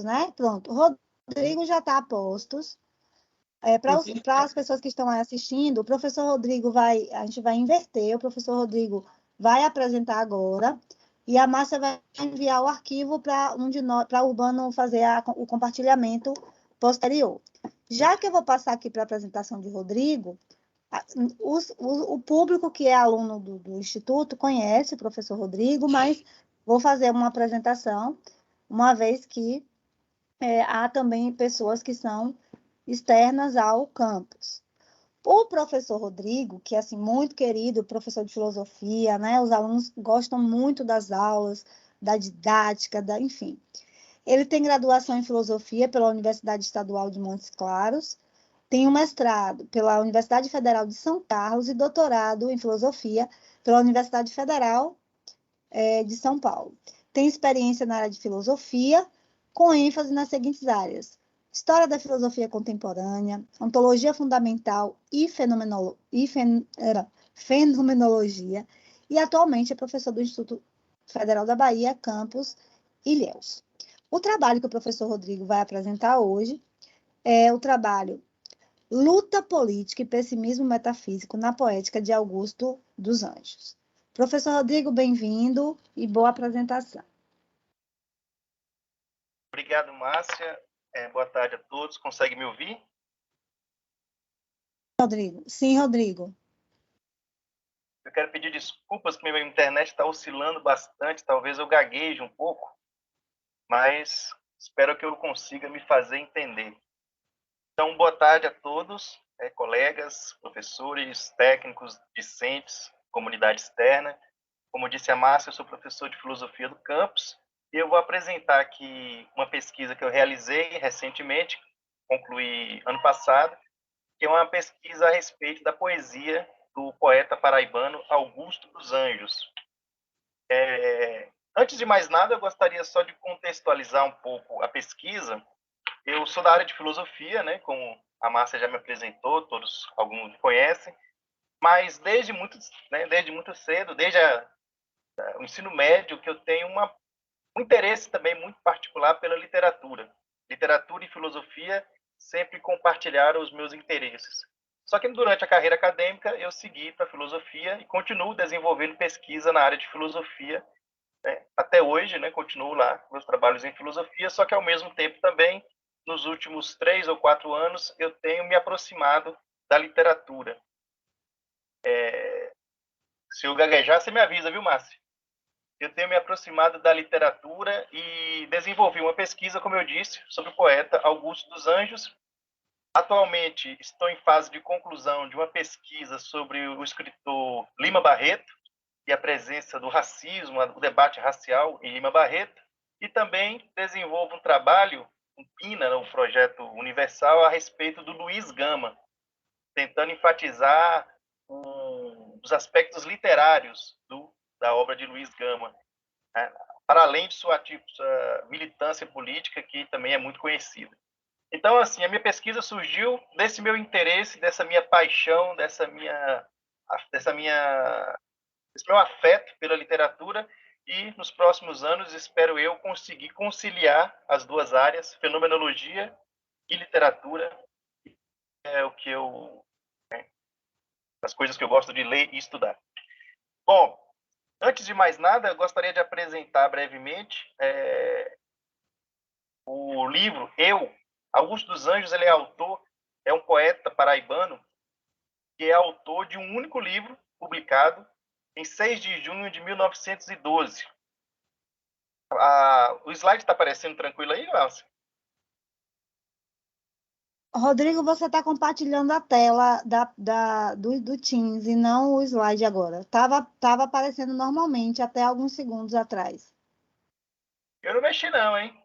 né? Pronto, o Rodrigo já está a postos. Para as pessoas que estão aí assistindo, o professor Rodrigo a gente vai inverter, o professor Rodrigo vai apresentar agora, e a Márcia vai enviar o arquivo para o Urbano fazer o compartilhamento posterior. Já que eu vou passar aqui para a apresentação de Rodrigo, o público que é aluno do Instituto conhece o professor Rodrigo, mas vou fazer uma apresentação, uma vez que há também pessoas que são externas ao campus. O professor Rodrigo, que é assim, muito querido, professor de filosofia, né? Os alunos gostam muito das aulas, da didática, enfim. Ele tem graduação em filosofia pela Universidade Estadual de Montes Claros, tem um mestrado pela Universidade Federal de São Carlos e doutorado em filosofia pela Universidade Federal de São Paulo. Tem experiência na área de filosofia, com ênfase nas seguintes áreas: história da filosofia contemporânea, ontologia fundamental e fenomenologia, e atualmente é professor do Instituto Federal da Bahia, campus Ilhéus. O trabalho que o professor Rodrigo vai apresentar hoje é o trabalho Luta Política e Pessimismo Metafísico na Poética de Augusto dos Anjos. Professor Rodrigo, bem-vindo e boa apresentação. Obrigado, Márcia. Boa tarde a todos. Consegue me ouvir? Rodrigo. Sim, Rodrigo. Eu quero pedir desculpas que minha internet está oscilando bastante, talvez eu gagueje um pouco, mas espero que eu consiga me fazer entender. Então, boa tarde a todos, colegas, professores, técnicos, discentes, comunidade externa. Como disse a Márcia, eu sou professor de filosofia do campus e eu vou apresentar aqui uma pesquisa que eu realizei recentemente, concluí ano passado, que é uma pesquisa a respeito da poesia do poeta paraibano Augusto dos Anjos. Antes de mais nada, eu gostaria só de contextualizar um pouco a pesquisa. Eu sou da área de filosofia, né, como a Márcia já me apresentou, alguns me conhecem, mas desde muito cedo, desde o ensino médio, que eu tenho um interesse também muito particular pela literatura. Literatura e filosofia sempre compartilharam os meus interesses. Só que durante a carreira acadêmica eu segui para a filosofia e continuo desenvolvendo pesquisa na área de filosofia, né? Até hoje, né, continuo lá meus trabalhos em filosofia, só que ao mesmo tempo também, nos últimos 3 ou 4 anos, eu tenho me aproximado da literatura. Se eu gaguejar, você me avisa, viu, Márcio? Eu tenho me aproximado da literatura e desenvolvi uma pesquisa, como eu disse, sobre o poeta Augusto dos Anjos. Atualmente, estou em fase de conclusão de uma pesquisa sobre o escritor Lima Barreto e a presença do racismo, o debate racial em Lima Barreto. E também desenvolvo um trabalho, um PINA, um projeto universal, a respeito do Luiz Gama, tentando enfatizar os aspectos literários da obra de Luiz Gama, né? Para além de sua militância política, que também é muito conhecida. Então, assim, a minha pesquisa surgiu desse meu interesse, dessa minha paixão, desse meu afeto pela literatura, e nos próximos anos espero eu conseguir conciliar as duas áreas, fenomenologia e literatura, é o que as coisas que eu gosto de ler e estudar. Bom, antes de mais nada, eu gostaria de apresentar brevemente o livro Augusto dos Anjos. Ele é um poeta paraibano que é autor de um único livro publicado em 6 de junho de 1912. O slide está aparecendo tranquilo aí, Márcia? Rodrigo, você está compartilhando a tela do Teams e não o slide agora. Tava aparecendo normalmente até alguns segundos atrás. Eu não mexi não, hein?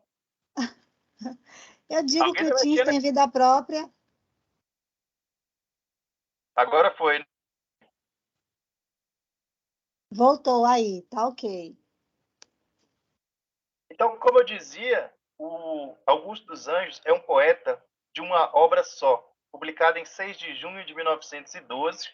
Eu digo que o Teams tem vida própria. Agora foi. Voltou aí, tá ok. Então, como eu dizia, o Augusto dos Anjos é um poeta de uma obra só, publicada em 6 de junho de 1912.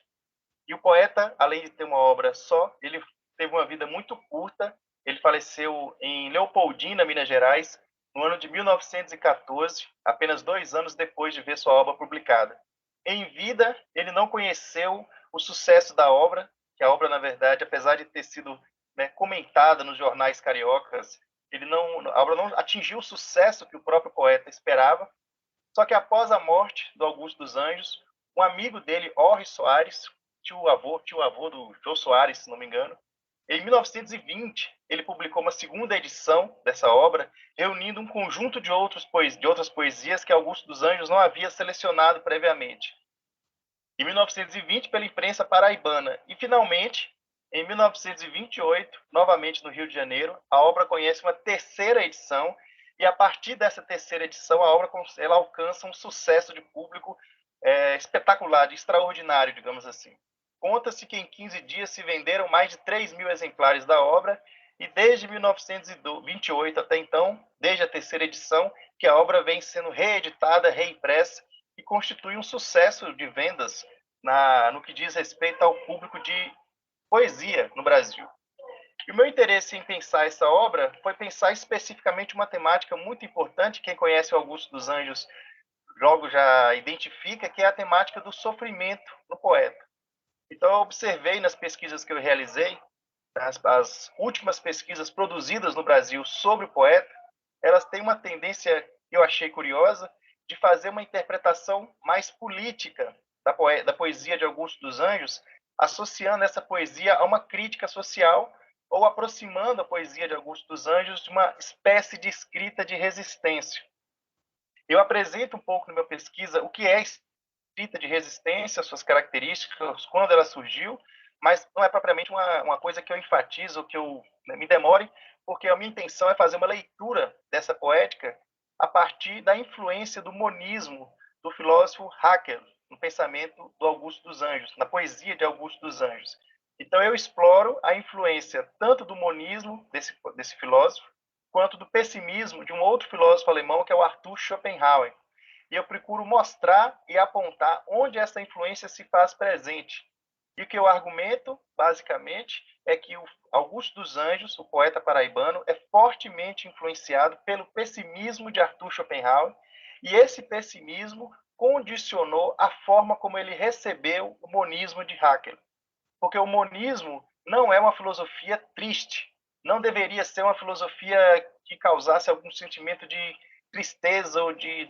E o poeta, além de ter uma obra só, ele teve uma vida muito curta. Ele faleceu em Leopoldina, Minas Gerais, no ano de 1914, apenas 2 anos depois de ver sua obra publicada. Em vida, ele não conheceu o sucesso da obra, que a obra, na verdade, apesar de ter sido, né, comentada nos jornais cariocas, a obra não atingiu o sucesso que o próprio poeta esperava. Só que após a morte do Augusto dos Anjos, um amigo dele, Horry Soares, tio-avô do Jô Soares, se não me engano, em 1920, ele publicou uma segunda edição dessa obra, reunindo um conjunto de outras poesias que Augusto dos Anjos não havia selecionado previamente. Em 1920, pela imprensa paraibana. E, finalmente, em 1928, novamente no Rio de Janeiro, a obra conhece uma terceira edição, e a partir dessa terceira edição, a obra ela alcança um sucesso de público espetacular, extraordinário, digamos assim. Conta-se que em 15 dias se venderam mais de 3.000 exemplares da obra, e desde 1928 até então, desde a terceira edição, que a obra vem sendo reeditada, reimpressa, e constitui um sucesso de vendas no que diz respeito ao público de poesia no Brasil. E o meu interesse em pensar essa obra foi pensar especificamente uma temática muito importante. Quem conhece o Augusto dos Anjos logo já identifica, que é a temática do sofrimento no poeta. Então, eu observei nas pesquisas que eu realizei, as últimas pesquisas produzidas no Brasil sobre o poeta, elas têm uma tendência que eu achei curiosa, de fazer uma interpretação mais política da poesia de Augusto dos Anjos, associando essa poesia a uma crítica social ou aproximando a poesia de Augusto dos Anjos de uma espécie de escrita de resistência. Eu apresento um pouco na minha pesquisa o que é escrita de resistência, suas características, quando ela surgiu, mas não é propriamente uma coisa que eu enfatizo, que eu me demore, porque a minha intenção é fazer uma leitura dessa poética a partir da influência do monismo do filósofo Haeckel, no pensamento do Augusto dos Anjos, na poesia de Augusto dos Anjos. Então eu exploro a influência tanto do monismo desse filósofo, quanto do pessimismo de um outro filósofo alemão, que é o Arthur Schopenhauer. E eu procuro mostrar e apontar onde essa influência se faz presente. E o que eu argumento, basicamente, é que o Augusto dos Anjos, o poeta paraibano, é fortemente influenciado pelo pessimismo de Arthur Schopenhauer, e esse pessimismo condicionou a forma como ele recebeu o monismo de Haeckel. Porque o monismo não é uma filosofia triste, não deveria ser uma filosofia que causasse algum sentimento de tristeza ou de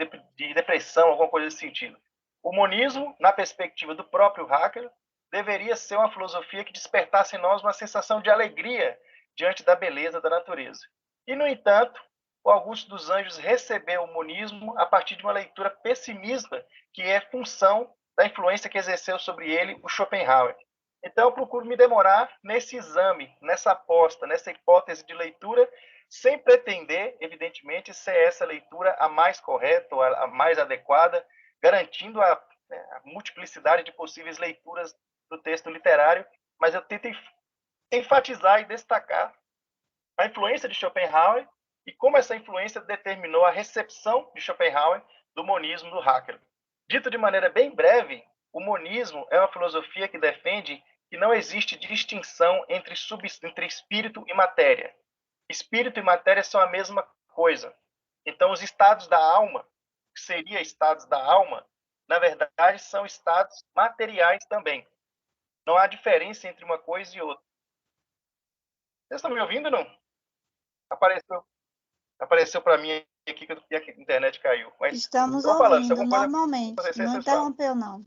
depressão, alguma coisa desse sentido. O monismo, na perspectiva do próprio Haeckel, deveria ser uma filosofia que despertasse em nós uma sensação de alegria diante da beleza da natureza. E, no entanto, o Augusto dos Anjos recebeu o monismo a partir de uma leitura pessimista, que é função da influência que exerceu sobre ele o Schopenhauer. Então, eu procuro me demorar nesse exame, nessa aposta, nessa hipótese de leitura, sem pretender, evidentemente, ser essa leitura a mais correta ou a mais adequada, garantindo a multiplicidade de possíveis leituras do texto literário, mas eu tento enfatizar e destacar a influência de Schopenhauer e como essa influência determinou a recepção de Schopenhauer do monismo do Haeckel. Dito de maneira bem breve, o monismo é uma filosofia que defende que não existe distinção entre espírito e matéria. Espírito e matéria são a mesma coisa. Então, os estados da alma, que seriam estados da alma, na verdade, são estados materiais também. Não há diferença entre uma coisa e outra. Vocês estão me ouvindo ou não? Apareceu para mim aqui que a internet caiu. Mas Estamos estou falando, se ouvindo alguma coisa normalmente. acontecer, Não vocês falam. interrompeu, não.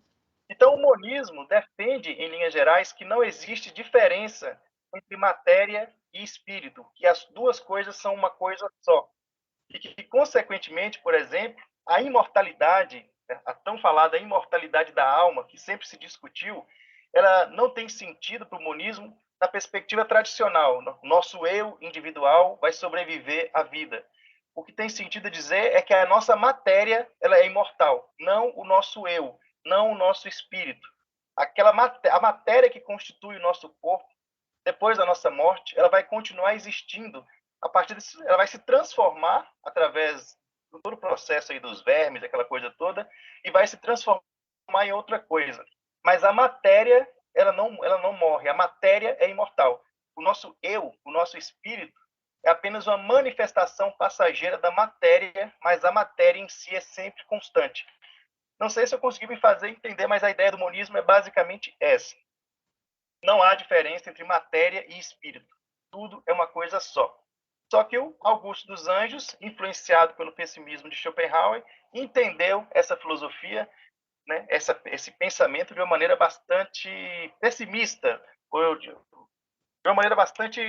Então, o monismo defende, em linhas gerais, que não existe diferença entre matéria e espírito, que as duas coisas são uma coisa só. E que, consequentemente, por exemplo, a imortalidade, a tão falada imortalidade da alma, que sempre se discutiu, ela não tem sentido para o monismo na perspectiva tradicional. Nosso eu individual vai sobreviver à vida. O que tem sentido dizer é que a nossa matéria ela é imortal, não o nosso eu, não o nosso espírito. A matéria que constitui o nosso corpo, depois da nossa morte, ela vai continuar existindo. Ela vai se transformar através de todo o processo aí dos vermes, aquela coisa toda, e vai se transformar em outra coisa. Mas a matéria, ela não morre. A matéria é imortal. O nosso eu, o nosso espírito, é apenas uma manifestação passageira da matéria, mas a matéria em si é sempre constante. Não sei se eu consegui me fazer entender, mas a ideia do monismo é basicamente essa. Não há diferença entre matéria e espírito. Tudo é uma coisa só. Só que o Augusto dos Anjos, influenciado pelo pessimismo de Schopenhauer, entendeu essa filosofia, né, esse pensamento de uma maneira bastante pessimista, de uma maneira bastante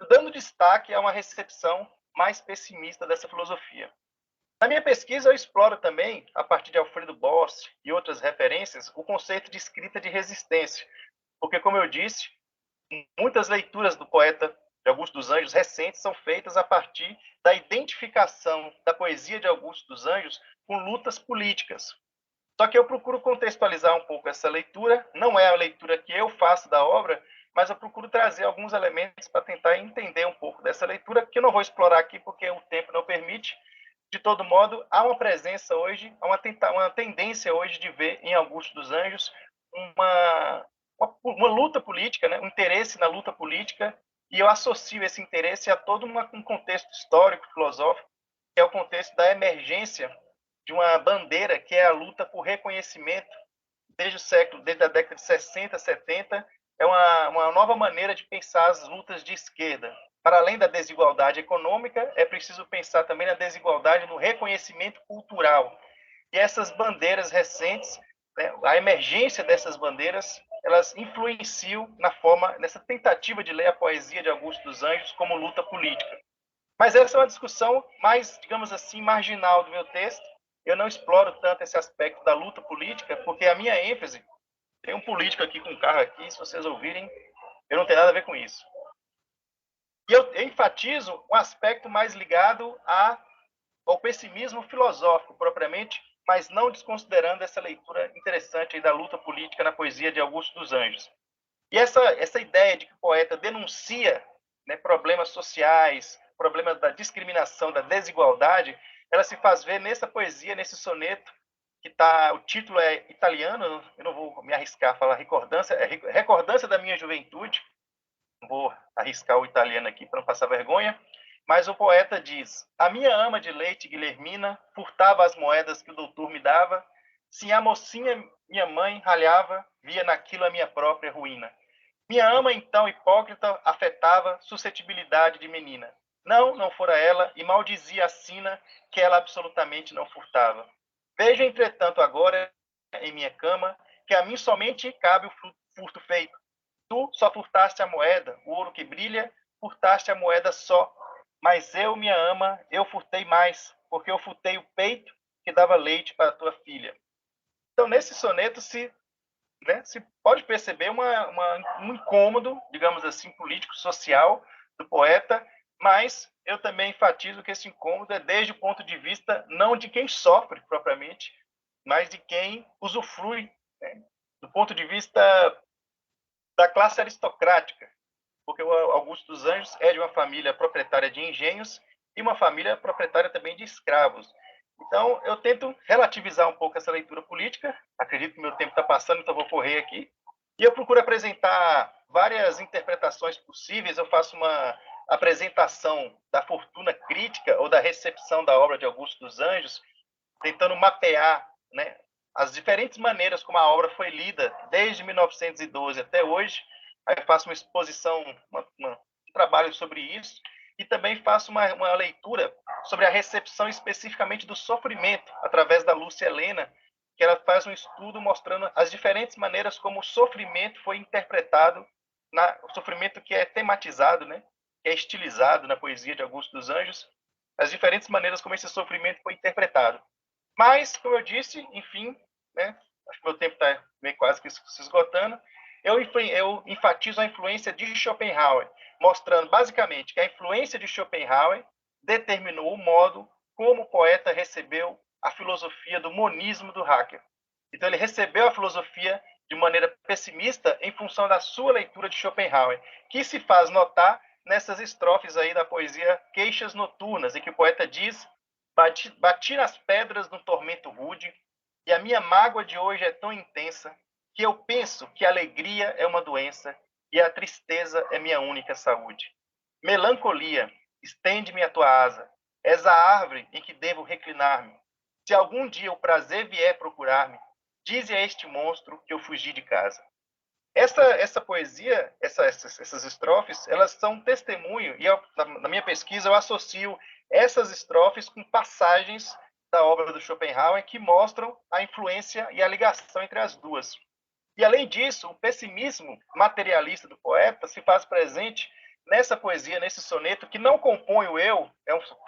dando destaque a uma recepção mais pessimista dessa filosofia. Na minha pesquisa, eu exploro também, a partir de Alfredo Bosch e outras referências, o conceito de escrita de resistência, porque, como eu disse, muitas leituras do poeta de Augusto dos Anjos recentes são feitas a partir da identificação da poesia de Augusto dos Anjos com lutas políticas. Só que eu procuro contextualizar um pouco essa leitura, não é a leitura que eu faço da obra, mas eu procuro trazer alguns elementos para tentar entender um pouco dessa leitura, que eu não vou explorar aqui porque o tempo não permite. De todo modo, há uma presença hoje, há uma tendência hoje de ver em Augusto dos Anjos uma luta política, né? Um interesse na luta política, e eu associo esse interesse a todo um contexto histórico, filosófico, que é o contexto da emergência de uma bandeira que é a luta por reconhecimento desde a década de 60, 70, é uma nova maneira de pensar as lutas de esquerda. Para além da desigualdade econômica, é preciso pensar também na desigualdade no reconhecimento cultural. E essas bandeiras recentes, né, a emergência dessas bandeiras, elas influenciam nessa tentativa de ler a poesia de Augusto dos Anjos como luta política. Mas essa é uma discussão mais, digamos assim, marginal do meu texto. Eu não exploro tanto esse aspecto da luta política, porque a minha ênfase, tem um político aqui com um carro aqui, se vocês ouvirem, eu não tenho nada a ver com isso. E eu enfatizo um aspecto mais ligado ao pessimismo filosófico, propriamente, mas não desconsiderando essa leitura interessante aí da luta política na poesia de Augusto dos Anjos. E essa ideia de que o poeta denuncia, né, problemas sociais, problemas da discriminação, da desigualdade, ela se faz ver nessa poesia, nesse soneto, o título é italiano, eu não vou me arriscar a falar Recordância da Minha Juventude, não vou arriscar o italiano aqui para não passar vergonha, mas o poeta diz: a minha ama de leite, Guilhermina, furtava as moedas que o doutor me dava, se a mocinha, minha mãe, ralhava, via naquilo a minha própria ruína. Minha ama, então, hipócrita, afetava suscetibilidade de menina. Não fora ela, e maldizia a sina que ela absolutamente não furtava. Vejo, entretanto, agora, em minha cama, que a mim somente cabe o furto feito. Tu só furtaste a moeda, o ouro que brilha, furtaste a moeda só. Mas eu, minha ama, eu furtei mais, porque eu furtei o peito que dava leite para a tua filha. Então, nesse soneto se pode perceber um incômodo, digamos assim, político-social do poeta, mas eu também enfatizo que esse incômodo é desde o ponto de vista não de quem sofre propriamente, mas de quem usufrui, né? Do ponto de vista da classe aristocrática, porque o Augusto dos Anjos é de uma família proprietária de engenhos e uma família proprietária também de escravos. Então, eu tento relativizar um pouco essa leitura política. Acredito que meu tempo está passando, então vou correr aqui. E eu procuro apresentar várias interpretações possíveis. Eu faço uma apresentação da fortuna crítica ou da recepção da obra de Augusto dos Anjos, tentando mapear, né, as diferentes maneiras como a obra foi lida desde 1912 até hoje. Aí eu faço uma exposição, um trabalho sobre isso, e também faço uma leitura sobre a recepção especificamente do sofrimento, através da Lúcia Helena, que ela faz um estudo mostrando as diferentes maneiras como o sofrimento foi interpretado, o sofrimento que é tematizado, né, que é estilizado na poesia de Augusto dos Anjos, as diferentes maneiras como esse sofrimento foi interpretado. Mas, como eu disse, enfim, né, acho que meu tempo está meio quase que se esgotando, eu enfatizo a influência de Schopenhauer, mostrando basicamente que a influência de Schopenhauer determinou o modo como o poeta recebeu a filosofia do monismo do Haeckel. Então, ele recebeu a filosofia de maneira pessimista em função da sua leitura de Schopenhauer, que se faz notar nessas estrofes aí da poesia Queixas Noturnas, em que o poeta diz: bati nas pedras no tormento rude, e a minha mágoa de hoje é tão intensa que eu penso que a alegria é uma doença e a tristeza é minha única saúde. Melancolia, estende-me a tua asa. És a árvore em que devo reclinar-me. Se algum dia o prazer vier procurar-me, dize a este monstro que eu fugi de casa. Essa poesia, essas estrofes, elas são testemunho, e na minha pesquisa eu associo essas estrofes com passagens da obra do Schopenhauer que mostram a influência e a ligação entre as duas. E, além disso, o pessimismo materialista do poeta se faz presente nessa poesia, nesse soneto, que não compõe o eu,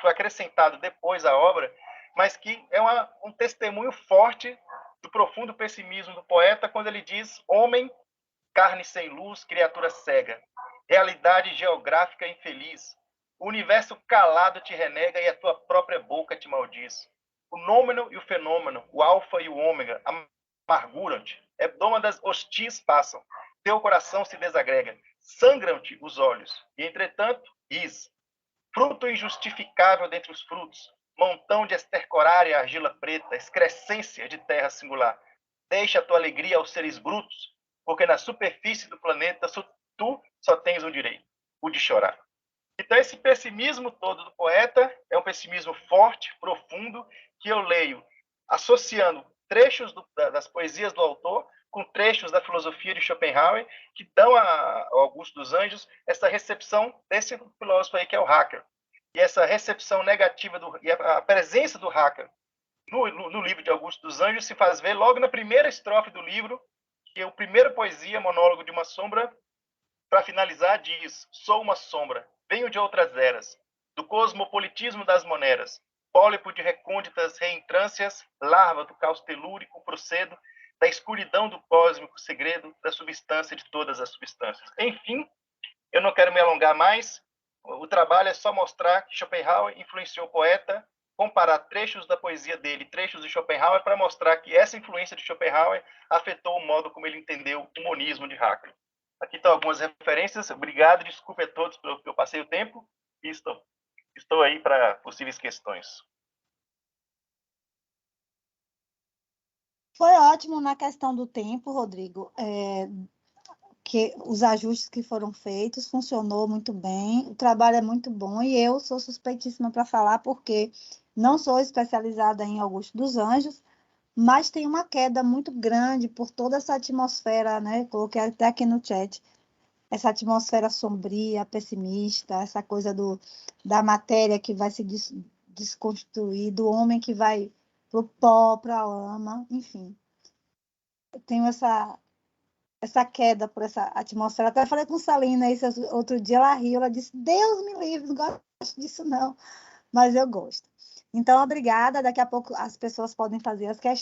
foi acrescentado depois à obra, mas que é um testemunho forte do profundo pessimismo do poeta, quando ele diz: homem, carne sem luz, criatura cega, realidade geográfica infeliz, o universo calado te renega e a tua própria boca te maldiz. O nômeno e o fenômeno, o alfa e o ômega, amarguram-te, hebdômadas hostis passam, teu coração se desagrega, sangram-te os olhos, e entretanto, ris. Fruto injustificável dentre os frutos, montão de estercorária argila preta, excrescência de terra singular. Deixa a tua alegria aos seres brutos, porque na superfície do planeta tu só tens um direito, o de chorar. Então, esse pessimismo todo do poeta é um pessimismo forte, profundo, que eu leio associando trechos das poesias do autor com trechos da filosofia de Schopenhauer, que dão ao Augusto dos Anjos essa recepção desse filósofo aí, que é o Haeckel. E essa recepção negativa, e a presença do Haeckel no livro de Augusto dos Anjos se faz ver logo na primeira estrofe do livro, que é o primeiro poesia, Monólogo de uma Sombra, para finalizar, diz: sou uma sombra, venho de outras eras, do cosmopolitismo das moneras, pólipo de recônditas reentrâncias, larva do caos telúrico, procedo da escuridão do cósmico segredo, da substância de todas as substâncias. Enfim, eu não quero me alongar mais, o trabalho é só mostrar que Schopenhauer influenciou o poeta, comparar trechos da poesia dele, trechos de Schopenhauer, para mostrar que essa influência de Schopenhauer afetou o modo como ele entendeu o monismo de Haeckel. Aqui estão algumas referências. Obrigado, desculpe a todos pelo que eu passei o tempo, e estou aí para possíveis questões. Foi ótimo na questão do tempo, Rodrigo, que os ajustes que foram feitos, funcionou muito bem, o trabalho é muito bom, e eu sou suspeitíssima para falar, porque não sou especializada em Augusto dos Anjos, mas tem uma queda muito grande por toda essa atmosfera, né? Coloquei até aqui no chat, essa atmosfera sombria, pessimista, essa coisa da matéria que vai se desconstruir, do homem que vai para o pó, para a lama, enfim. Eu tenho essa queda por essa atmosfera. Até falei com Salina isso outro dia, ela riu, ela disse: Deus me livre, não gosto disso não, mas eu gosto. Então, obrigada. Daqui a pouco as pessoas podem fazer as questões.